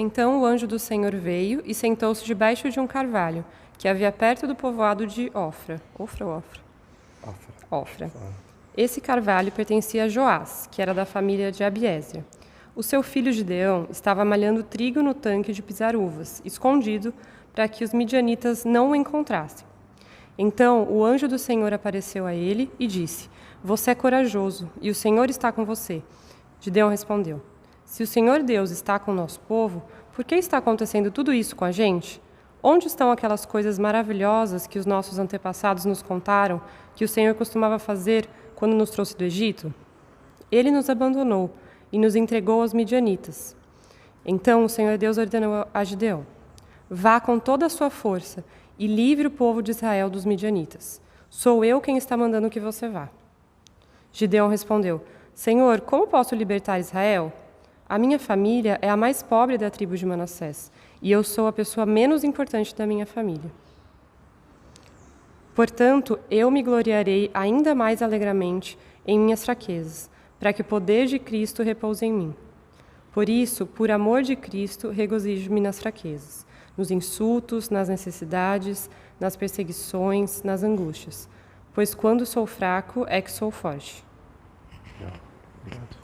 Então o anjo do Senhor veio e sentou-se debaixo de um carvalho, que havia perto do povoado de Ofra. Ofra ou Ofra? Ofra. Esse carvalho pertencia a Joás, que era da família de Abiézer. O seu filho Gideão estava malhando trigo no tanque de pisar uvas, escondido, para que os midianitas não o encontrassem. Então o anjo do Senhor apareceu a ele e disse: Você é corajoso, e o Senhor está com você. Gideão respondeu: Se o Senhor Deus está com o nosso povo, por que está acontecendo tudo isso com a gente? Onde estão aquelas coisas maravilhosas que os nossos antepassados nos contaram, que o Senhor costumava fazer quando nos trouxe do Egito? Ele nos abandonou e nos entregou aos midianitas. Então o Senhor Deus ordenou a Gideão: Vá com toda a sua força e livre o povo de Israel dos midianitas. Sou eu quem está mandando que você vá. Gideão respondeu: Senhor, como posso libertar Israel? A minha família é a mais pobre da tribo de Manassés, e eu sou a pessoa menos importante da minha família. Portanto, eu me gloriarei ainda mais alegremente em minhas fraquezas, para que o poder de Cristo repouse em mim. Por isso, por amor de Cristo, regozijo-me nas fraquezas, nos insultos, nas necessidades, nas perseguições, nas angústias. Pois quando sou fraco, é que sou forte. Obrigado.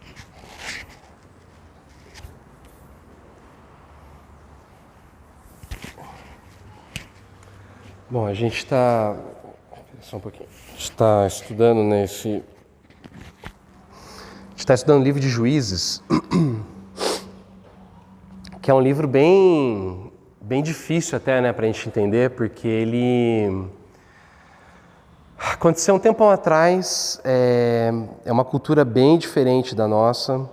Bom, a gente está... Só um pouquinho. A gente está estudando nesse... A gente está estudando o livro de Juízes, que é um livro bem difícil até, né, para a gente entender, porque ele aconteceu um tempão atrás, é uma cultura bem diferente da nossa,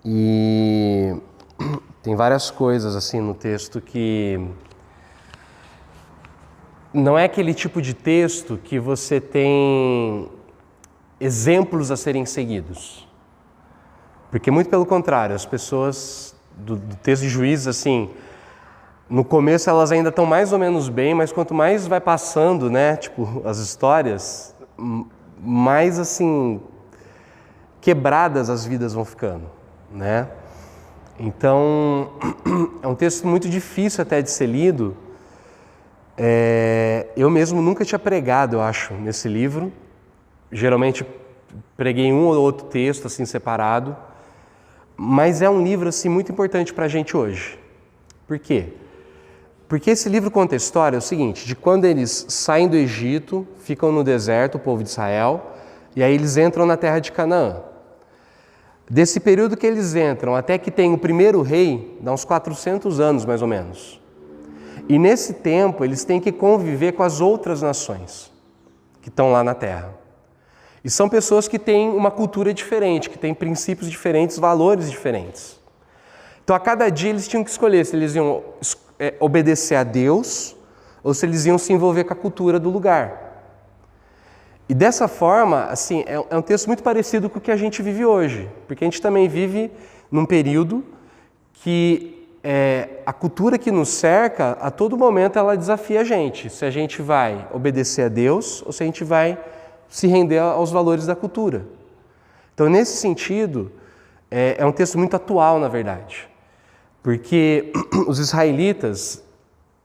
e tem várias coisas assim no texto que não é aquele tipo de texto que você tem exemplos a serem seguidos. Porque muito pelo contrário, as pessoas do texto de Juízes, assim, no começo elas ainda estão mais ou menos bem, mas quanto mais vai passando, né, tipo, as histórias, mais, assim, quebradas as vidas vão ficando, né? Então, é um texto muito difícil até de ser lido. Eu mesmo nunca tinha pregado, eu acho, nesse livro. Geralmente preguei um ou outro texto assim separado, mas é um livro assim muito importante para a gente hoje. Por quê? Porque esse livro conta a história, é o seguinte, de quando eles saem do Egito, ficam no deserto, o povo de Israel, e aí eles entram na terra de Canaã. Desse período que eles entram até que tem o primeiro rei, dá uns 400 anos mais ou menos. E nesse tempo eles têm que conviver com as outras nações que estão lá na terra. E são pessoas que têm uma cultura diferente, que têm princípios diferentes, valores diferentes. Então a cada dia eles tinham que escolher se eles iam obedecer a Deus ou se eles iam se envolver com a cultura do lugar. E dessa forma, assim, é um texto muito parecido com o que a gente vive hoje, porque a gente também vive num período que a cultura que nos cerca, a todo momento ela desafia a gente, se a gente vai obedecer a Deus ou se a gente vai se render aos valores da cultura. Então, nesse sentido, é um texto muito atual, na verdade, porque os israelitas,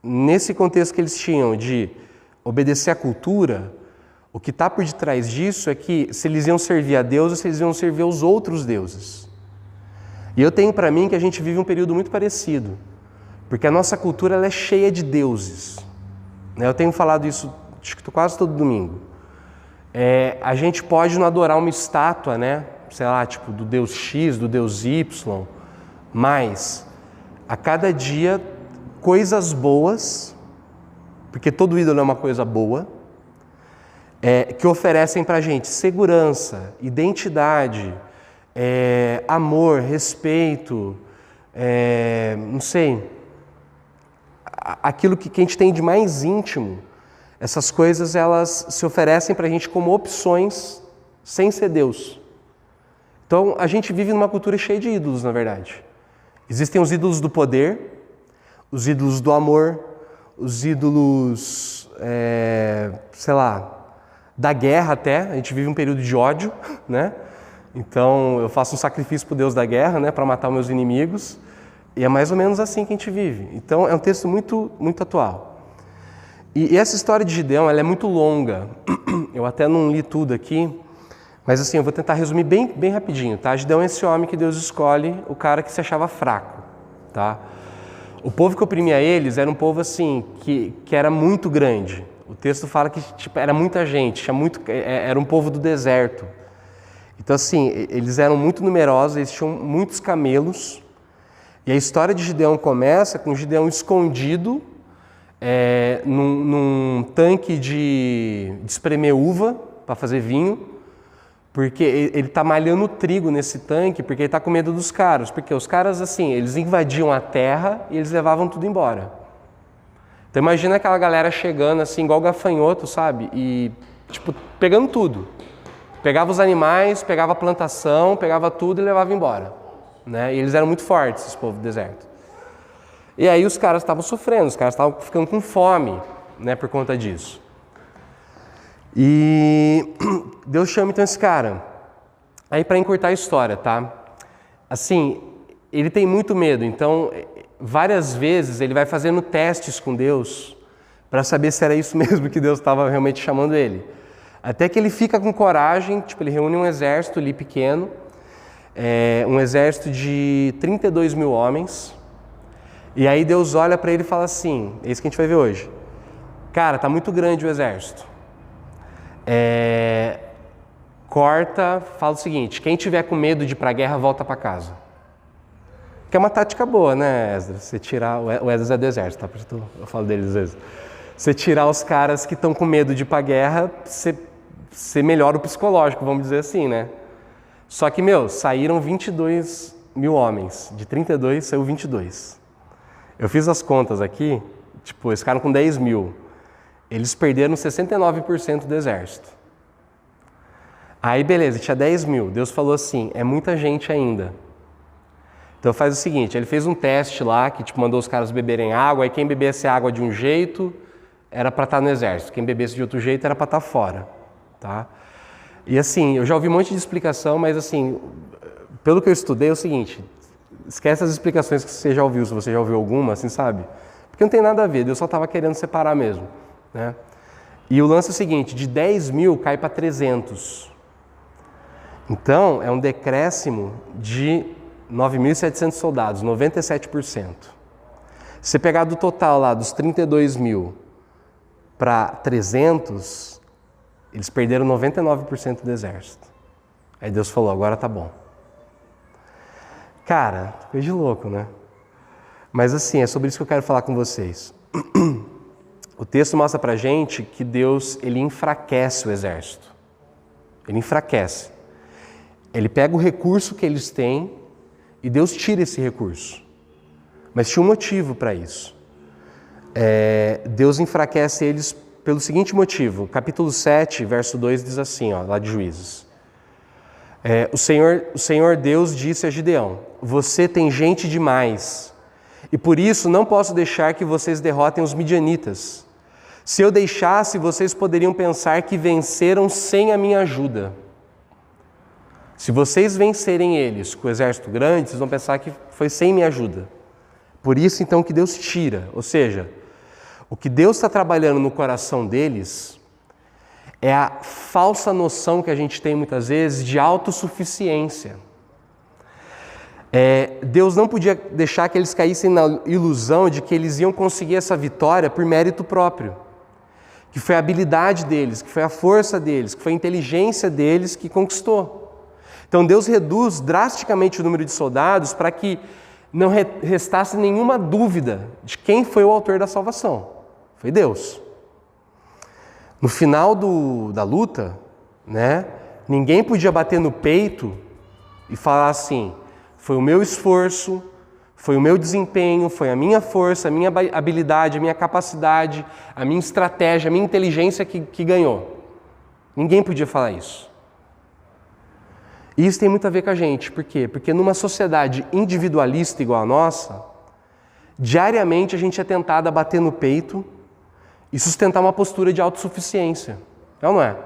nesse contexto que eles tinham de obedecer à cultura, o que está por detrás disso é que se eles iam servir a Deus ou se eles iam servir aos outros deuses. E eu tenho para mim que a gente vive um período muito parecido, porque a nossa cultura ela é cheia de deuses. Eu tenho falado isso acho que quase todo domingo. A gente pode não adorar uma estátua, né? Sei lá, tipo do Deus X, do Deus Y, mas a cada dia coisas boas, porque todo ídolo é uma coisa boa, que oferecem para a gente segurança, identidade, amor, respeito, não sei, aquilo que a gente tem de mais íntimo. Essas coisas elas se oferecem para a gente como opções sem ser Deus. Então a gente vive numa cultura cheia de ídolos, na verdade. Existem os ídolos do poder, os ídolos do amor, os ídolos, sei lá, da guerra até. A gente vive um período de ódio, né? Então eu faço um sacrifício para o Deus da guerra, né, para matar meus inimigos. E é mais ou menos assim que a gente vive. Então, é um texto muito, muito atual. E essa história de Gideão, ela é muito longa. Eu até não li tudo aqui, mas assim, eu vou tentar resumir bem rapidinho, tá? Gideão é esse homem que Deus escolhe, o cara que se achava fraco, tá? O povo que oprimia eles era um povo assim, que era muito grande. O texto fala que tipo, era muita gente, era um povo do deserto. Então assim, eles eram muito numerosos, eles tinham muitos camelos. E a história de Gideão começa com Gideão escondido num tanque de espremer uva para fazer vinho, porque ele está malhando trigo nesse tanque, porque ele está com medo dos caras. Porque os caras, assim, eles invadiam a terra e eles levavam tudo embora. Então imagina aquela galera chegando assim, igual gafanhoto, sabe? E, tipo, pegando tudo. Pegava os animais, pegava a plantação, pegava tudo e levava embora. Né? E eles eram muito fortes, esse povo do deserto. E aí os caras estavam sofrendo, os caras estavam ficando com fome, né, por conta disso. E Deus chama então esse cara. Aí para encurtar a história, tá? Assim, ele tem muito medo, então várias vezes ele vai fazendo testes com Deus para saber se era isso mesmo que Deus estava realmente chamando ele. Até que ele fica com coragem, tipo, ele reúne um exército ali pequeno, um exército de 32 mil homens, e aí Deus olha para ele e fala assim, é isso que a gente vai ver hoje. Cara, tá muito grande o exército. Corta, fala o seguinte, quem tiver com medo de ir para a guerra, volta para casa. Que é uma tática boa, né, Esdras? Você tirar, o Esdras é do exército, tá? Eu falo deles às vezes. Você tirar os caras que estão com medo de ir para a guerra, você melhora o psicológico, vamos dizer assim, né? Só que, saíram 22 mil homens. De 32, saiu 22. Eu fiz as contas aqui, tipo, eles ficaram com 10 mil. Eles perderam 69% do exército. Aí, beleza, tinha 10 mil. Deus falou assim, é muita gente ainda. Então faz o seguinte, ele fez um teste lá, que tipo, mandou os caras beberem água, aí quem bebesse água de um jeito, era para estar no exército. Quem bebesse de outro jeito, era para estar fora. Tá? E assim, eu já ouvi um monte de explicação, mas assim, pelo que eu estudei é o seguinte, esquece as explicações que você já ouviu, se você já ouviu alguma, assim, sabe? Porque não tem nada a ver, Deus só estava querendo separar mesmo, né? E o lance é o seguinte, de 10 mil cai para 300. Então, é um decréscimo de 9.700 soldados, 97%. Se você pegar do total lá, dos 32 mil para 300, eles perderam 99% do exército. Aí Deus falou, agora tá bom. Cara, coisa de louco, né? Mas assim, é sobre isso que eu quero falar com vocês. O texto mostra pra gente que Deus, ele enfraquece o exército. Ele enfraquece. Ele pega o recurso que eles têm e Deus tira esse recurso. Mas tinha um motivo para isso. Deus enfraquece eles pelo seguinte motivo. Capítulo 7, verso 2 diz assim, ó, lá de Juízes. O Senhor Deus disse a Gideão, você tem gente demais, e por isso não posso deixar que vocês derrotem os midianitas. Se eu deixasse, vocês poderiam pensar que venceram sem a minha ajuda. Se vocês vencerem eles com o exército grande, vocês vão pensar que foi sem minha ajuda. Por isso, então, que Deus tira. Ou seja, o que Deus está trabalhando no coração deles é a falsa noção que a gente tem muitas vezes de autossuficiência. Deus não podia deixar que eles caíssem na ilusão de que eles iam conseguir essa vitória por mérito próprio. Que foi a habilidade deles, que foi a força deles, que foi a inteligência deles que conquistou. Então Deus reduz drasticamente o número de soldados para que não restasse nenhuma dúvida de quem foi o autor da salvação. Foi Deus. No final da luta, né, ninguém podia bater no peito e falar assim, foi o meu esforço, foi o meu desempenho, foi a minha força, a minha habilidade, a minha capacidade, a minha estratégia, a minha inteligência que ganhou. Ninguém podia falar isso. E isso tem muito a ver com a gente. Por quê? Porque numa sociedade individualista igual a nossa, diariamente a gente é tentado a bater no peito e sustentar uma postura de autossuficiência. É ou não é?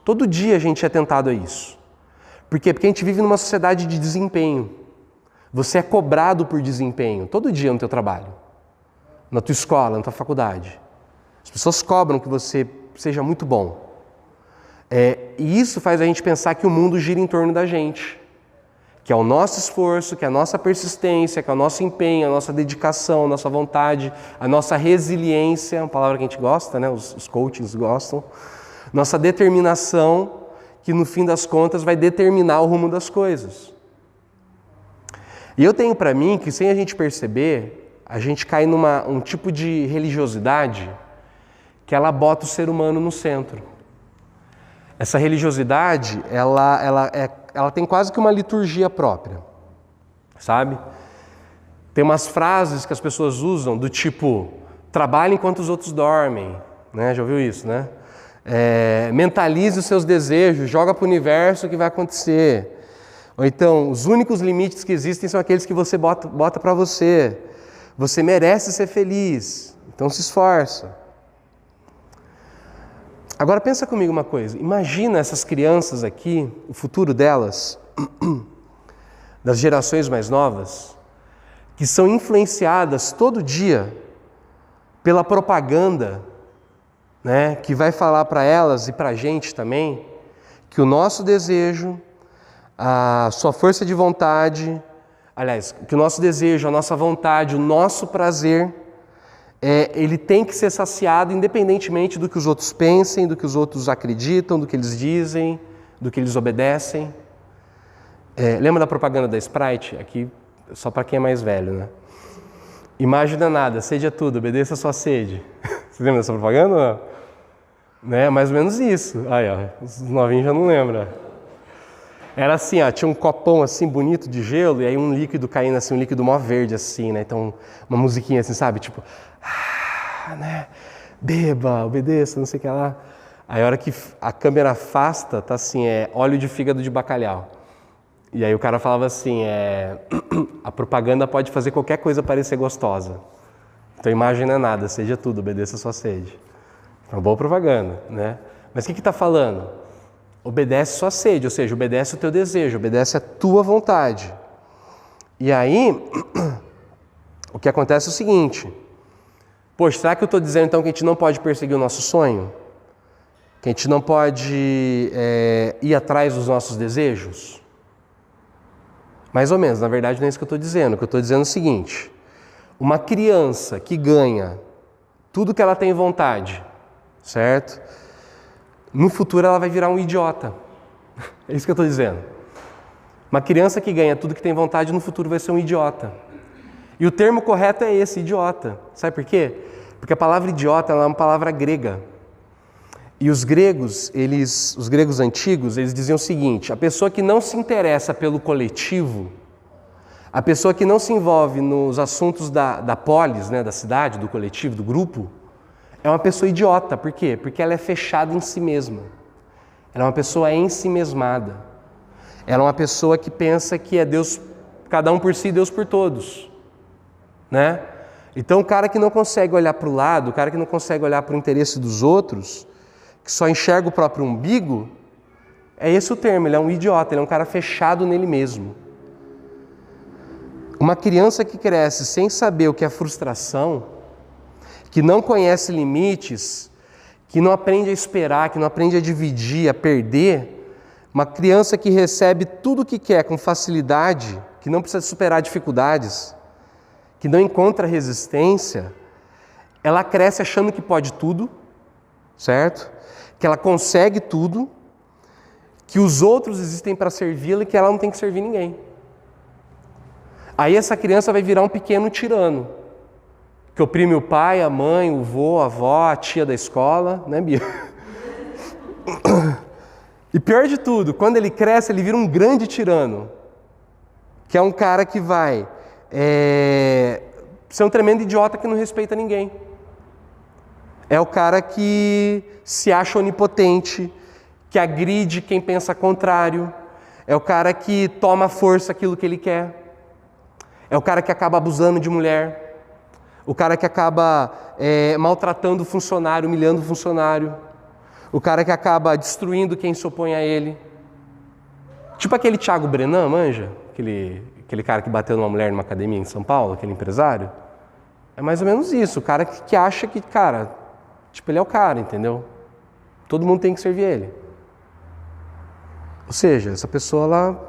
Todo dia a gente é tentado a isso. Por quê? Porque a gente vive numa sociedade de desempenho. Você é cobrado por desempenho todo dia no teu trabalho, na tua escola, na tua faculdade. As pessoas cobram que você seja muito bom. E isso faz a gente pensar que o mundo gira em torno da gente. Que é o nosso esforço, que é a nossa persistência, que é o nosso empenho, a nossa dedicação, a nossa vontade, a nossa resiliência, uma palavra que a gente gosta, né? Os coachings gostam. Nossa determinação, que no fim das contas vai determinar o rumo das coisas. E eu tenho para mim que sem a gente perceber, a gente cai num tipo de religiosidade que ela bota o ser humano no centro. Essa religiosidade, ela tem quase que uma liturgia própria, sabe? Tem umas frases que as pessoas usam do tipo, trabalhe enquanto os outros dormem, né? Já ouviu isso, né? Mentalize os seus desejos, joga para o universo o que vai acontecer. Ou então, os únicos limites que existem são aqueles que você bota para você. Você merece ser feliz, então se esforça. Agora pensa comigo uma coisa, imagina essas crianças aqui, o futuro delas, das gerações mais novas, que são influenciadas todo dia pela propaganda, né, que vai falar para elas e para a gente também, que o nosso desejo, a sua força de vontade, aliás, que o nosso desejo, a nossa vontade, o nosso prazer, ele tem que ser saciado independentemente do que os outros pensem, do que os outros acreditam, do que eles dizem, do que eles obedecem. Lembra da propaganda da Sprite? Aqui, só para quem é mais velho, né? Imagem danada, sede é tudo, obedeça a sua sede. Você lembra dessa propaganda ou não? Né? Mais ou menos isso. Aí, ó, os novinhos já não lembram. Era assim, ó, tinha um copão assim bonito de gelo e aí um líquido caindo assim, um líquido mó verde assim, né? Então, uma musiquinha assim, sabe? Tipo, né? Beba, obedeça, não sei o que lá. Aí a hora que a câmera afasta, tá assim, óleo de fígado de bacalhau. E aí o cara falava assim, a propaganda pode fazer qualquer coisa parecer gostosa. Então imagem não é nada, seja tudo, obedeça a sua sede. Uma boa propaganda, né? Mas o que está falando? Obedece a sua sede, ou seja, obedece o teu desejo, obedece a tua vontade. E aí, o que acontece é o seguinte, poxa, será que eu estou dizendo então que a gente não pode perseguir o nosso sonho? Que a gente não pode ir atrás dos nossos desejos? Mais ou menos, na verdade não é isso que eu estou dizendo. O que eu estou dizendo é o seguinte, uma criança que ganha tudo que ela tem vontade, certo? No futuro ela vai virar um idiota. É isso que eu estou dizendo. Uma criança que ganha tudo que tem vontade, no futuro vai ser um idiota. E o termo correto é esse, idiota. Sabe por quê? Porque a palavra idiota ela é uma palavra grega. E os gregos antigos, eles diziam o seguinte, a pessoa que não se interessa pelo coletivo, a pessoa que não se envolve nos assuntos da polis, né, da cidade, do coletivo, do grupo, é uma pessoa idiota. Por quê? Porque ela é fechada em si mesma. Ela é uma pessoa ensimesmada. Ela é uma pessoa que pensa que é Deus, cada um por si, Deus por todos. Né? Então o cara que não consegue olhar para o lado, o cara que não consegue olhar para o interesse dos outros, que só enxerga o próprio umbigo, é esse o termo, ele é um idiota, ele é um cara fechado nele mesmo. Uma criança que cresce sem saber o que é frustração, que não conhece limites, que não aprende a esperar, que não aprende a dividir, a perder, uma criança que recebe tudo o que quer com facilidade, que não precisa superar dificuldades, que não encontra resistência, ela cresce achando que pode tudo, certo? Que ela consegue tudo, que os outros existem para servi-la e que ela não tem que servir ninguém. Aí essa criança vai virar um pequeno tirano, que oprime o pai, a mãe, o vô, a avó, a tia da escola, né, Bia? E pior de tudo, quando ele cresce, ele vira um grande tirano, que é um cara que vai ser um tremendo idiota que não respeita ninguém. É o cara que se acha onipotente, que agride quem pensa contrário, é o cara que toma à força aquilo que ele quer, é o cara que acaba abusando de mulher, o cara que acaba maltratando o funcionário, humilhando o funcionário, o cara que acaba destruindo quem se opõe a ele. Tipo aquele Thiago Brenan, manja? Aquele aquele cara que bateu numa mulher numa academia em São Paulo, aquele empresário. É mais ou menos isso, o cara que acha que, cara, tipo, ele é o cara, entendeu? Todo mundo tem que servir ele. Ou seja, essa pessoa,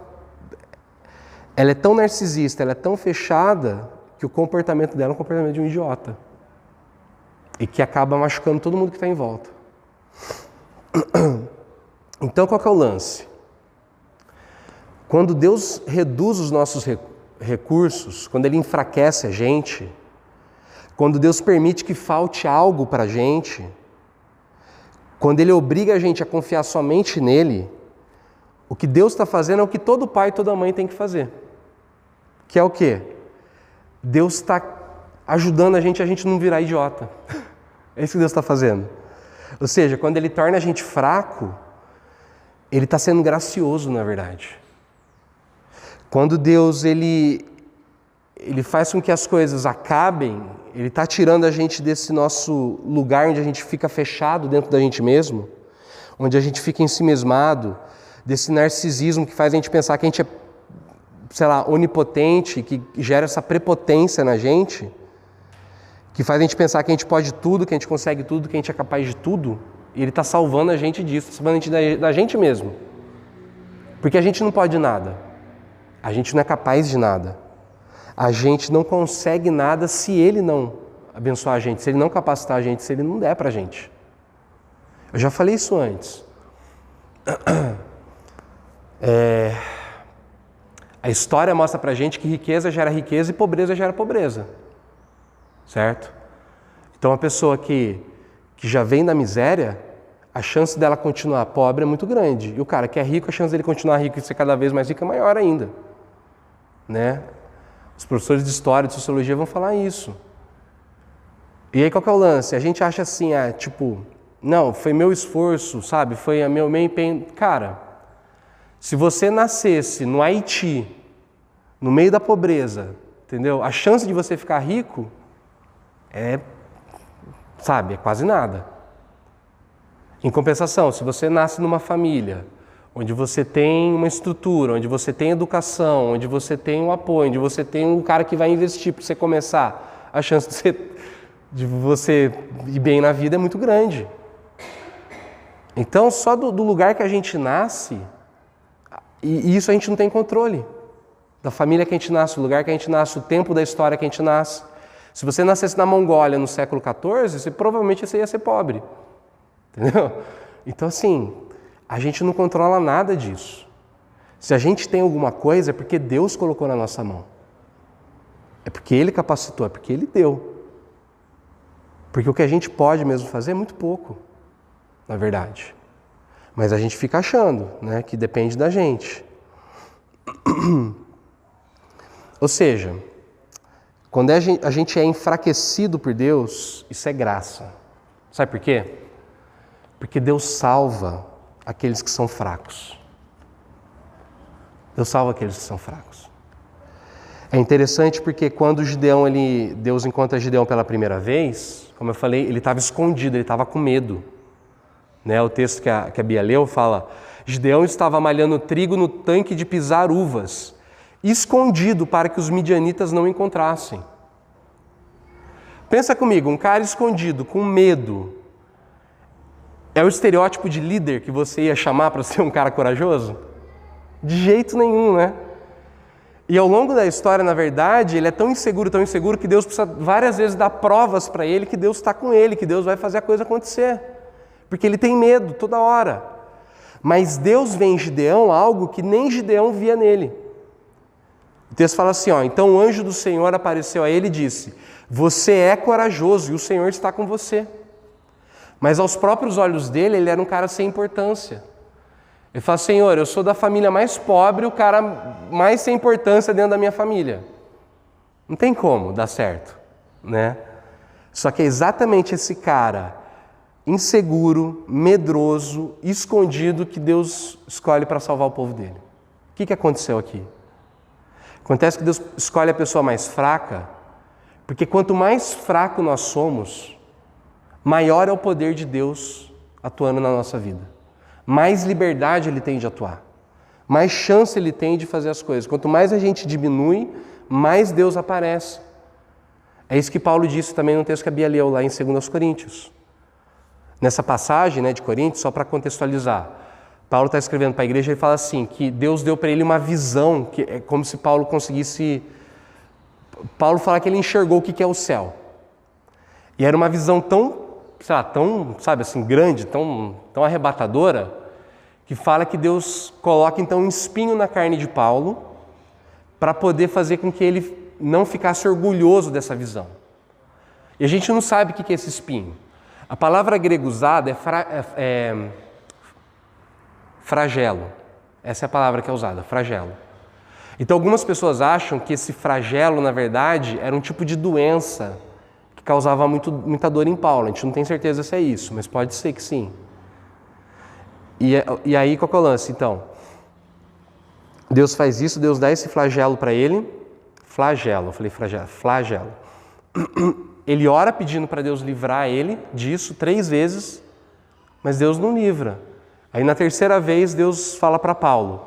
ela é tão narcisista, ela é tão fechada, que o comportamento dela é um comportamento de um idiota. E que acaba machucando todo mundo que está em volta. Então, qual que é o lance? Quando Deus reduz os nossos recursos, quando Ele enfraquece a gente, quando Deus permite que falte algo para a gente, quando Ele obriga a gente a confiar somente nele, o que Deus está fazendo é o que todo pai e toda mãe tem que fazer. Que é o quê? Deus está ajudando a gente não virar idiota. É isso que Deus está fazendo. Ou seja, quando Ele torna a gente fraco, Ele está sendo gracioso, na verdade. Quando Deus ele faz com que as coisas acabem, Ele está tirando a gente desse nosso lugar onde a gente fica fechado dentro da gente mesmo, onde a gente fica ensimesmado, desse narcisismo que faz a gente pensar que a gente é, sei lá, onipotente, que gera essa prepotência na gente, que faz a gente pensar que a gente pode tudo, que a gente consegue tudo, que a gente é capaz de tudo. E Ele está salvando a gente disso, salvando a gente da gente mesmo. Porque a gente não pode nada. A gente não é capaz de nada. A gente não consegue nada se Ele não abençoar a gente, se Ele não capacitar a gente, se Ele não der pra gente. Eu já falei isso antes. A história mostra pra gente que riqueza gera riqueza e pobreza gera pobreza. Certo? Então, uma pessoa que já vem da miséria, a chance dela continuar pobre é muito grande. E o cara que é rico, a chance dele continuar rico e ser cada vez mais rico é maior ainda. Né? Os professores de história, de sociologia vão falar isso. E aí qual que é o lance? A gente acha assim, não, foi meu esforço, sabe? Foi meu empenho. Cara, se você nascesse no Haiti, no meio da pobreza, entendeu? A chance de você ficar rico é quase nada. Em compensação, se você nasce numa família onde você tem uma estrutura, onde você tem educação, onde você tem um apoio, onde você tem um cara que vai investir para você começar, a chance de você ir bem na vida é muito grande. Então, só do lugar que a gente nasce, e isso a gente não tem controle. Da família que a gente nasce, do lugar que a gente nasce, o tempo da história que a gente nasce. Se você nascesse na Mongólia no século XIV, provavelmente você ia ser pobre. Entendeu? Então, assim, a gente não controla nada disso. Se a gente tem alguma coisa, é porque Deus colocou na nossa mão. É porque Ele capacitou, é porque Ele deu. Porque o que a gente pode mesmo fazer é muito pouco, na verdade. Mas a gente fica achando, né, que depende da gente. Ou seja, quando a gente é enfraquecido por Deus, isso é graça. Sabe por quê? Porque Deus salva aqueles que são fracos. Deus salva aqueles que são fracos. É interessante porque quando Deus encontra Gideão pela primeira vez, como eu falei, ele estava escondido, ele estava com medo. Né? O texto que a Bia leu fala: Gideão estava malhando trigo no tanque de pisar uvas, escondido para que os midianitas não o encontrassem. Pensa comigo, um cara escondido, com medo, é o estereótipo de líder que você ia chamar para ser um cara corajoso? De jeito nenhum, né? E ao longo da história, na verdade, ele é tão inseguro que Deus precisa várias vezes dar provas para ele que Deus está com ele, que Deus vai fazer a coisa acontecer. Porque ele tem medo toda hora. Mas Deus vê em Gideão algo que nem Gideão via nele. O texto fala assim, então o anjo do Senhor apareceu a ele e disse: você é corajoso e o Senhor está com você. Mas aos próprios olhos dele, ele era um cara sem importância. Ele fala: Senhor, eu sou da família mais pobre, o cara mais sem importância dentro da minha família. Não tem como dar certo, né? Só que é exatamente esse cara inseguro, medroso, escondido que Deus escolhe para salvar o povo dele. O que aconteceu aqui? Acontece que Deus escolhe a pessoa mais fraca, porque quanto mais fraco nós somos, maior é o poder de Deus atuando na nossa vida. Mais liberdade Ele tem de atuar. mais chance ele tem de fazer as coisas. Quanto mais a gente diminui, mais Deus aparece. É isso que Paulo disse também no texto que a Bia leu lá em 2 Coríntios. Nessa passagem, né, de Coríntios, só para contextualizar, Paulo está escrevendo para a igreja e fala assim, que Deus deu para ele uma visão, que é como se Paulo conseguisse... Paulo fala que ele enxergou o que é o céu. E era uma visão tão, sei lá, tão, sabe assim, grande, tão arrebatadora, que fala que Deus coloca então um espinho na carne de Paulo para poder fazer com que ele não ficasse orgulhoso dessa visão. E a gente não sabe o que é esse espinho. A palavra grega usada é flagelo. Essa é a palavra que é usada, flagelo. Então algumas pessoas acham que esse flagelo, na verdade, era um tipo de doença que causava muita dor em Paulo. A gente não tem certeza se é isso, mas pode ser que sim. E aí, qual que é o lance, então? Deus faz isso, Deus dá esse flagelo para ele. Flagelo, eu falei flagelo. Ele ora pedindo para Deus livrar ele disso 3 vezes, mas Deus não livra. Aí na 3ª vez, Deus fala para Paulo,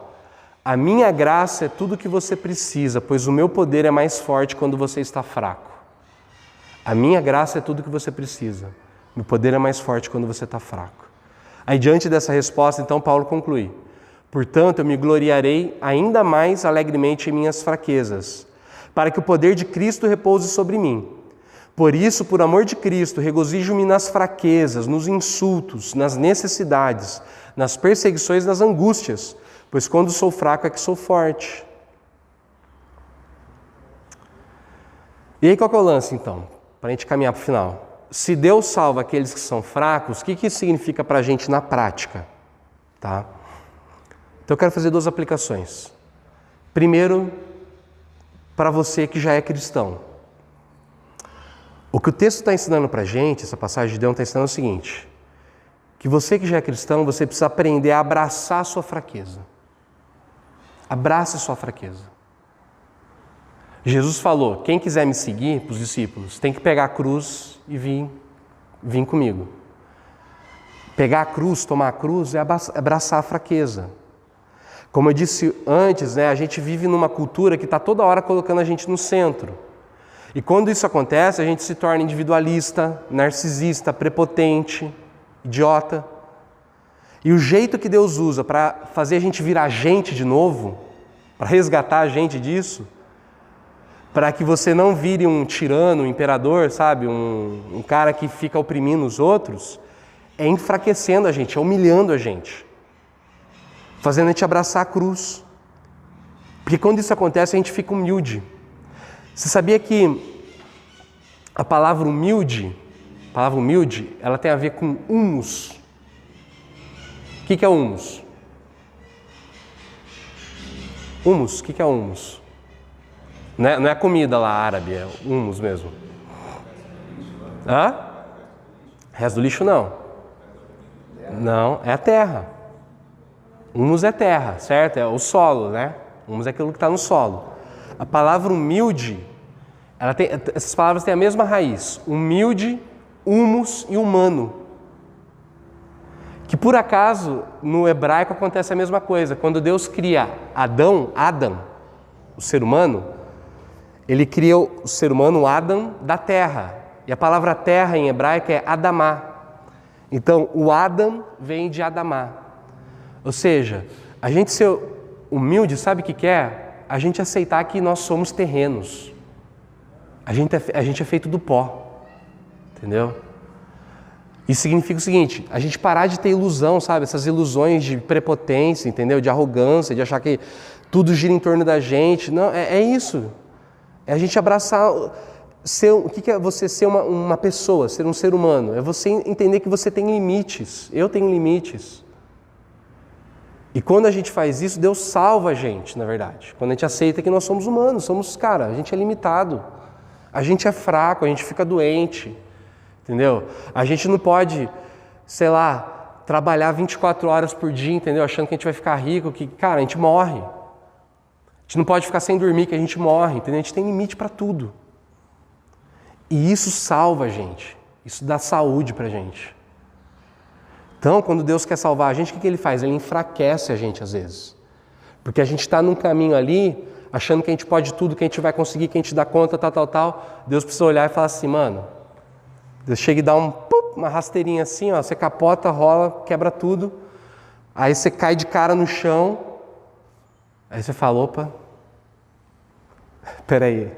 a minha graça é tudo o que você precisa, pois o meu poder é mais forte quando você está fraco. A minha graça é tudo o que você precisa. Meu poder é mais forte quando você está fraco. Aí, diante dessa resposta, então, Paulo conclui. Portanto, eu me gloriarei ainda mais alegremente em minhas fraquezas, para que o poder de Cristo repouse sobre mim. Por isso, por amor de Cristo, regozijo-me nas fraquezas, nos insultos, nas necessidades, nas perseguições, nas angústias, pois quando sou fraco é que sou forte. E aí, qual que é o lance, então? Para a gente caminhar para o final. Se Deus salva aqueles que são fracos, o que isso significa para a gente na prática? Tá? Então eu quero fazer 2 aplicações. Primeiro, para você que já é cristão. O que o texto está ensinando para a gente, essa passagem de Deus está ensinando o seguinte, que você que já é cristão, você precisa aprender a abraçar a sua fraqueza. Abrace a sua fraqueza. Jesus falou, quem quiser me seguir, para os discípulos, tem que pegar a cruz e vir comigo. Pegar a cruz, tomar a cruz, é abraçar a fraqueza. Como eu disse antes, né, a gente vive numa cultura que está toda hora colocando a gente no centro. E quando isso acontece, a gente se torna individualista, narcisista, prepotente, idiota. E o jeito que Deus usa para fazer a gente virar gente de novo, para resgatar a gente disso, para que você não vire um tirano, um imperador, sabe? Um cara que fica oprimindo os outros, é enfraquecendo a gente, é humilhando a gente. Fazendo a gente abraçar a cruz. Porque quando isso acontece, a gente fica humilde. Você sabia que a palavra humilde, ela tem a ver com humus. O que é humus? Humus, o que é humus? Não é comida lá árabe, é humus mesmo. Hã? Resto do lixo não. Não, é a terra. Humus é terra, certo? É o solo, né? Humus é aquilo que está no solo. A palavra humilde, essas palavras têm a mesma raiz. Humilde, humus e humano. Que por acaso, no hebraico acontece a mesma coisa. Quando Deus cria Adam, o ser humano, ele cria o ser humano, o Adam, da terra. E a palavra terra em hebraico é Adamá. Então, o Adam vem de Adamá. Ou seja, a gente ser humilde, sabe o que é? A gente aceitar que nós somos terrenos. A gente é feito do pó. Entendeu? Isso significa o seguinte, a gente parar de ter ilusão, sabe? Essas ilusões de prepotência, entendeu? De arrogância, de achar que tudo gira em torno da gente. Não, é isso. É a gente abraçar... o que é você ser uma pessoa, ser um ser humano? É você entender que você tem limites. Eu tenho limites. E quando a gente faz isso, Deus salva a gente, na verdade. Quando a gente aceita que nós somos humanos, a gente é limitado. A gente é fraco, a gente fica doente. Entendeu? A gente não pode, sei lá, trabalhar 24 horas por dia, entendeu? Achando que a gente vai ficar rico, cara, a gente morre. A gente não pode ficar sem dormir, que a gente morre, entendeu? A gente tem limite para tudo. E isso salva a gente. Isso dá saúde pra gente. Então, quando Deus quer salvar a gente, o que Ele faz? Ele enfraquece a gente às vezes. Porque a gente está num caminho ali, achando que a gente pode tudo, que a gente vai conseguir, que a gente dá conta, tal. Deus precisa olhar e falar assim, mano, Deus chega e dá uma rasteirinha assim, ó, você capota, rola, quebra tudo, aí você cai de cara no chão, aí você fala, opa, peraí,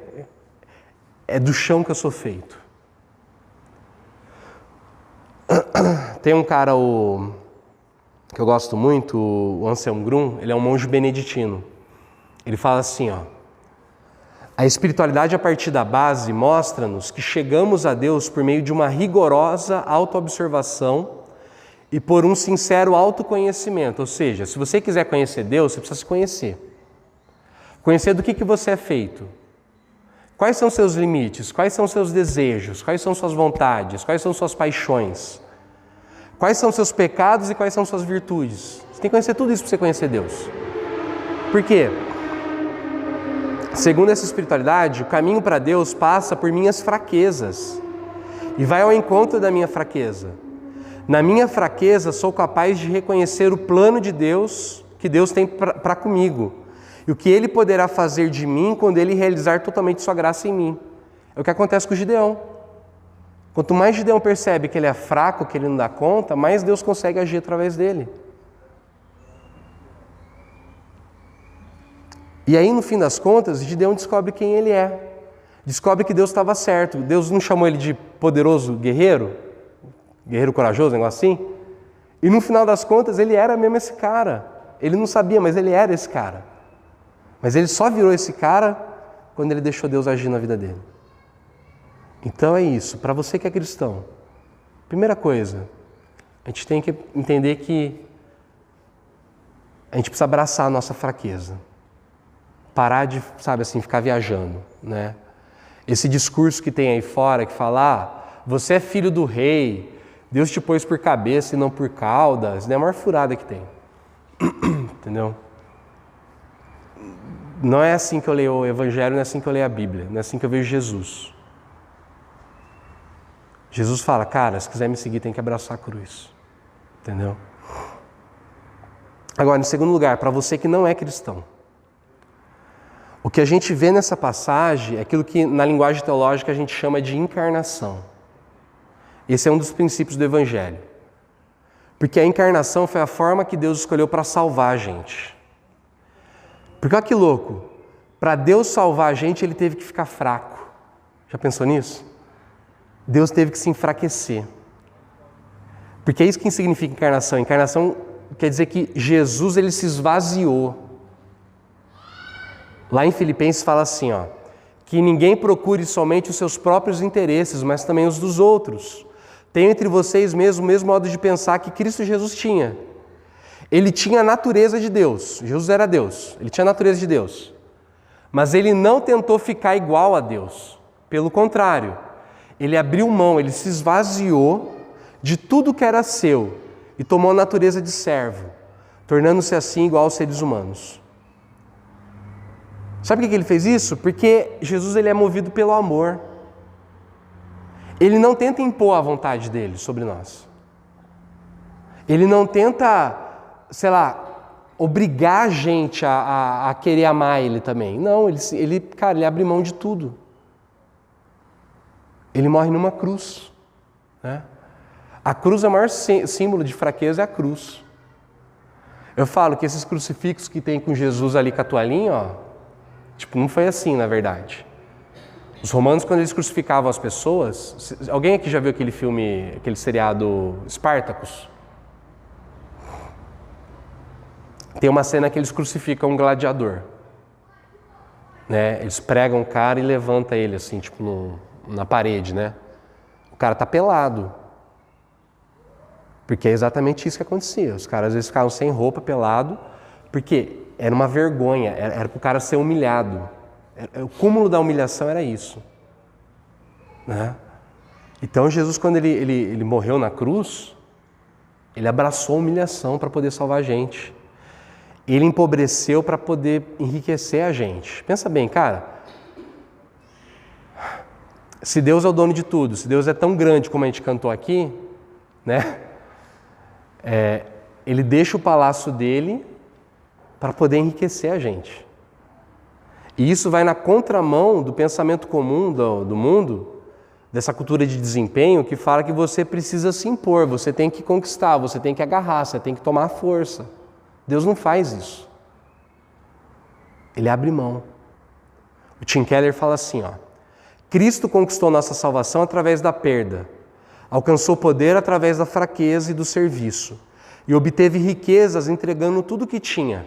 é do chão que eu sou feito. Tem um cara que eu gosto muito, o Anselm Grun, ele é um monge beneditino. Ele fala assim, ó, a espiritualidade a partir da base mostra-nos que chegamos a Deus por meio de uma rigorosa autoobservação e por um sincero autoconhecimento. Ou seja, se você quiser conhecer Deus, você precisa se conhecer. Conhecer do que você é feito. Quais são seus limites? Quais são seus desejos? Quais são suas vontades? Quais são suas paixões? Quais são seus pecados e quais são suas virtudes? Você tem que conhecer tudo isso para você conhecer Deus. Por quê? Segundo essa espiritualidade, o caminho para Deus passa por minhas fraquezas e vai ao encontro da minha fraqueza. Na minha fraqueza, sou capaz de reconhecer o plano de Deus que Deus tem para comigo e o que Ele poderá fazer de mim quando Ele realizar totalmente sua graça em mim. É o que acontece com o Gideão. Quanto mais Gideão percebe que ele é fraco, que ele não dá conta, mais Deus consegue agir através dele. E aí, no fim das contas, Gideão descobre quem ele é. Descobre que Deus estava certo. Deus não chamou ele de poderoso guerreiro? Guerreiro corajoso, um negócio assim? E no final das contas, ele era mesmo esse cara. Ele não sabia, mas ele era esse cara. Mas ele só virou esse cara quando ele deixou Deus agir na vida dele. Então é isso, para você que é cristão, primeira coisa, a gente tem que entender que a gente precisa abraçar a nossa fraqueza, parar de, sabe assim, ficar viajando, né? Esse discurso que tem aí fora, que fala, você é filho do rei, Deus te pôs por cabeça e não por cauda, isso é a maior furada que tem, entendeu? Não é assim que eu leio o Evangelho, não é assim que eu leio a Bíblia, não é assim que eu vejo Jesus. Jesus fala, cara, se quiser me seguir tem que abraçar a cruz, entendeu? Agora, em segundo lugar, para você que não é cristão, o que a gente vê nessa passagem é aquilo que na linguagem teológica a gente chama de encarnação. Esse é um dos princípios do Evangelho. Porque a encarnação foi a forma que Deus escolheu para salvar a gente. Porque olha que louco, para Deus salvar a gente, Ele teve que ficar fraco. Já pensou nisso? Deus teve que se enfraquecer. Porque é isso que significa encarnação. Encarnação quer dizer que Jesus ele se esvaziou. Lá em Filipenses fala assim, ó, que ninguém procure somente os seus próprios interesses, mas também os dos outros. Tenha entre vocês mesmo o mesmo modo de pensar que Cristo Jesus tinha. Ele tinha a natureza de Deus. Jesus era Deus. Ele tinha a natureza de Deus. Mas ele não tentou ficar igual a Deus. Pelo contrário, ele abriu mão, ele se esvaziou de tudo que era seu e tomou a natureza de servo, tornando-se assim igual aos seres humanos. Sabe por que ele fez isso? Porque Jesus ele é movido pelo amor. Ele não tenta impor a vontade dele sobre nós. Ele não tenta, sei lá, obrigar a gente a querer amar ele também. Não, ele abre mão de tudo. Ele morre numa cruz, né? A cruz, é o maior símbolo de fraqueza é a cruz. Eu falo que esses crucifixos que tem com Jesus ali com a toalhinha, ó, tipo, não foi assim, na verdade. Os romanos, quando eles crucificavam as pessoas... Alguém aqui já viu aquele filme, aquele seriado Spartacus? Tem uma cena que eles crucificam um gladiador, né? Eles pregam o cara e levantam ele assim, tipo, na parede, né? O cara tá pelado. Porque é exatamente isso que acontecia. Os caras às vezes ficavam sem roupa, pelado, porque era uma vergonha, era para o cara ser humilhado. O cúmulo da humilhação era isso, né? Então Jesus, quando ele morreu na cruz, ele abraçou a humilhação para poder salvar a gente. Ele empobreceu para poder enriquecer a gente. Pensa bem, cara. Se Deus é o dono de tudo, se Deus é tão grande como a gente cantou aqui, né? Ele deixa o palácio dele para poder enriquecer a gente. E isso vai na contramão do pensamento comum do mundo, dessa cultura de desempenho que fala que você precisa se impor, você tem que conquistar, você tem que agarrar, você tem que tomar a força. Deus não faz isso. Ele abre mão. O Tim Keller fala assim, Cristo conquistou nossa salvação através da perda, alcançou poder através da fraqueza e do serviço, e obteve riquezas entregando tudo o que tinha.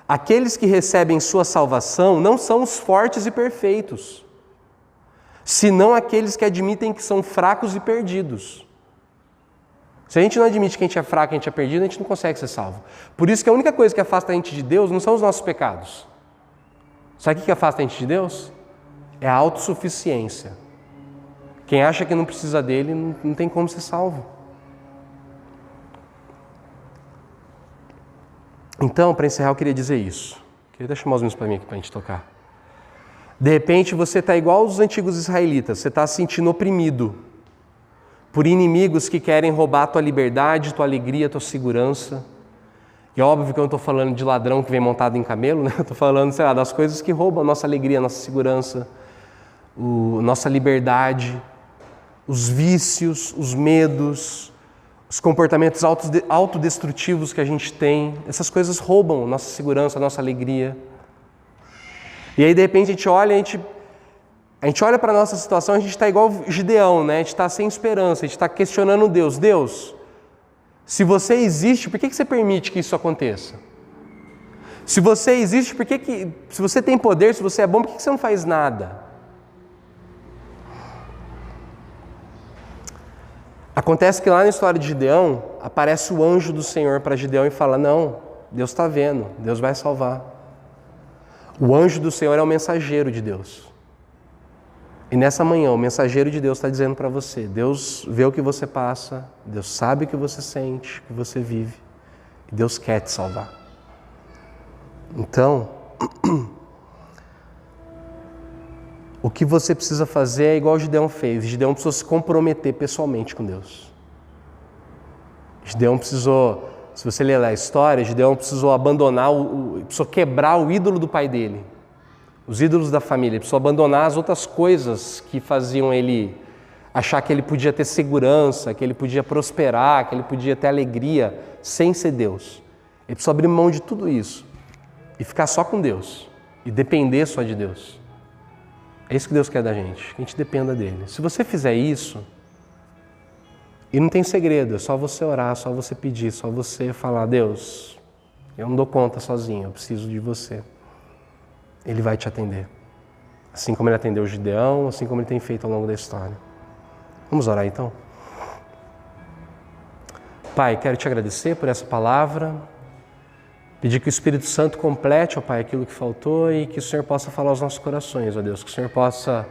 Aqueles que recebem sua salvação não são os fortes e perfeitos, senão aqueles que admitem que são fracos e perdidos. Se a gente não admite que a gente é fraco, que a gente é perdido, a gente não consegue ser salvo. Por isso que a única coisa que afasta a gente de Deus não são os nossos pecados. Sabe o que afasta a gente de Deus? É a autossuficiência. Quem acha que não precisa dele, não tem como ser salvo. Então, para encerrar, eu queria dizer isso. Queria chamar os meus para mim aqui para a gente tocar. De repente você está igual aos antigos israelitas, você está se sentindo oprimido por inimigos que querem roubar a tua liberdade, tua alegria, tua segurança. E é óbvio que eu não estou falando de ladrão que vem montado em camelo, né? Eu estou falando, sei lá, das coisas que roubam a nossa alegria, a nossa segurança, nossa liberdade, os vícios, os medos, os comportamentos autodestrutivos que a gente tem. Essas coisas roubam a nossa segurança, a nossa alegria. E aí, de repente, a gente olha para a nossa situação, a gente está igual Gideão, né? A gente está sem esperança, a gente está questionando Deus. Deus, se você existe, por que você permite que isso aconteça? Se você existe, se você tem poder, se você é bom, por que você não faz nada? Acontece que lá na história de Gideão, aparece o anjo do Senhor para Gideão e fala, não, Deus está vendo, Deus vai salvar. O anjo do Senhor é o mensageiro de Deus. E nessa manhã, o mensageiro de Deus está dizendo para você, Deus vê o que você passa, Deus sabe o que você sente, o que você vive, e Deus quer te salvar. Então, o que você precisa fazer é igual o Gideão fez. Gideão precisou se comprometer pessoalmente com Deus. Gideão precisou, se você ler lá a história, Gideão precisou abandonar, precisou quebrar o ídolo do pai dele, os ídolos da família, ele precisou abandonar as outras coisas que faziam ele achar que ele podia ter segurança, que ele podia prosperar, que ele podia ter alegria sem ser Deus. Ele precisou abrir mão de tudo isso e ficar só com Deus e depender só de Deus. É isso que Deus quer da gente, que a gente dependa dele. Se você fizer isso, e não tem segredo, é só você orar, só você pedir, só você falar, Deus, eu não dou conta sozinho, eu preciso de você. Ele vai te atender. Assim como ele atendeu o Gideão, assim como ele tem feito ao longo da história. Vamos orar então? Pai, quero te agradecer por essa palavra, pedir que o Espírito Santo complete, ó Pai, aquilo que faltou e que o Senhor possa falar aos nossos corações, ó Deus, que o Senhor possa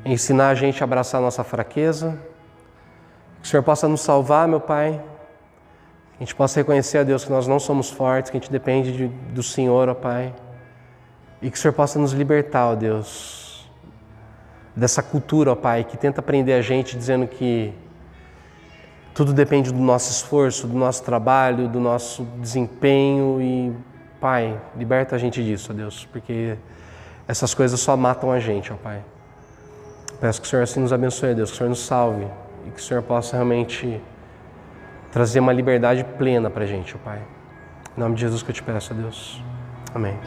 ensinar a gente a abraçar a nossa fraqueza, que o Senhor possa nos salvar, meu Pai, que a gente possa reconhecer, ó Deus, que nós não somos fortes, que a gente depende do Senhor, ó Pai, e que o Senhor possa nos libertar, ó Deus, dessa cultura, ó Pai, que tenta prender a gente dizendo que tudo depende do nosso esforço, do nosso trabalho, do nosso desempenho e, Pai, liberta a gente disso, ó Deus, porque essas coisas só matam a gente, ó Pai. Peço que o Senhor assim nos abençoe, Deus, que o Senhor nos salve e que o Senhor possa realmente trazer uma liberdade plena pra gente, ó Pai. Em nome de Jesus que eu te peço, ó Deus. Amém.